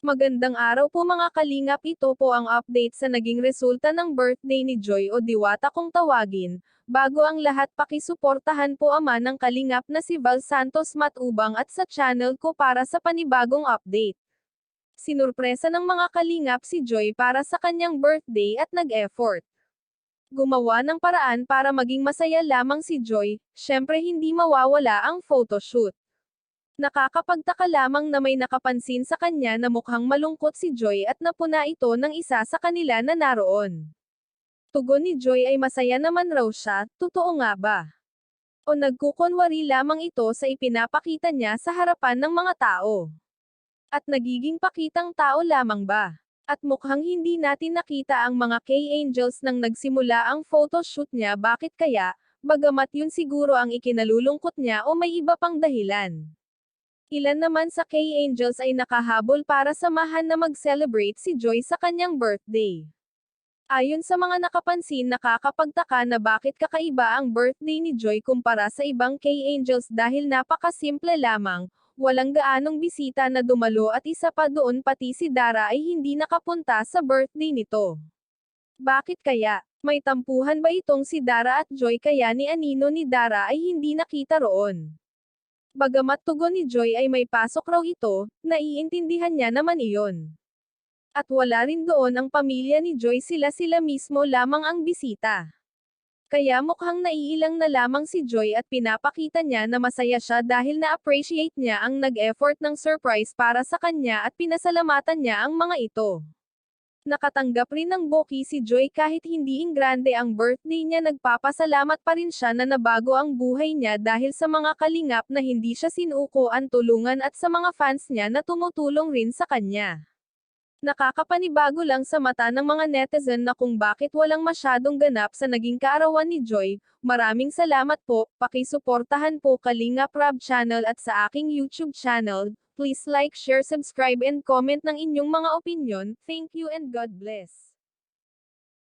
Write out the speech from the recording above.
Magandang araw po mga kalingap, ito po ang update sa naging resulta ng birthday ni Joy o Diwata kung tawagin. Bago ang lahat, pakisuportahan po ama ng kalingap na si Val Santos Matubang at sa channel ko para sa panibagong update. Sinurpresa ng mga kalingap si Joy para sa kanyang birthday at nag-effort. Gumawa ng paraan para maging masaya lamang si Joy, syempre hindi mawawala ang photoshoot. Nakakapagtaka lamang na may nakapansin sa kanya na mukhang malungkot si Joy at napuna ito ng isa sa kanila na naroon. Tugon ni Joy ay masaya naman raw siya, totoo nga ba? O nagkukunwari lamang ito sa ipinapakita niya sa harapan ng mga tao? At nagiging pakitang tao lamang ba? At mukhang hindi natin nakita ang mga K-Angels nang nagsimula ang photoshoot niya, bakit kaya, bagamat yun siguro ang ikinalulungkot niya o may iba pang dahilan? Ilan naman sa K-Angels ay nakahabol para samahan na mag-celebrate si Joy sa kanyang birthday. Ayon sa mga nakapansin, nakakapagtaka na bakit kakaiba ang birthday ni Joy kumpara sa ibang K-Angels dahil napakasimple lamang, walang gaanong bisita na dumalo at isa pa doon pati si Dara ay hindi nakapunta sa birthday nito. Bakit kaya? May tampuhan ba itong si Dara at Joy kaya ni anino ni Dara ay hindi nakita roon? Bagamat tugon ni Joy ay may pasok raw ito, naiintindihan niya naman iyon. At wala rin doon ang pamilya ni Joy, sila mismo lamang ang bisita. Kaya mukhang naiilang na lamang si Joy at pinapakita niya na masaya siya dahil na-appreciate niya ang nag-effort ng surprise para sa kanya at pinasalamatan niya ang mga ito. Nakatanggap rin ng boki si Joy kahit hindi grande ang birthday niya, nagpapasalamat pa rin siya na nabago ang buhay niya dahil sa mga kalingap na hindi siya sinuukuan tulungan at sa mga fans niya na tumutulong rin sa kanya. Nakakapanibago lang sa mata ng mga netizen na kung bakit walang masyadong ganap sa naging kaarawan ni Joy. Maraming salamat po, pakisuportahan po Kalingap Rab channel at sa aking YouTube channel. Please like, share, subscribe and comment ng inyong mga opinyon. Thank you and God bless.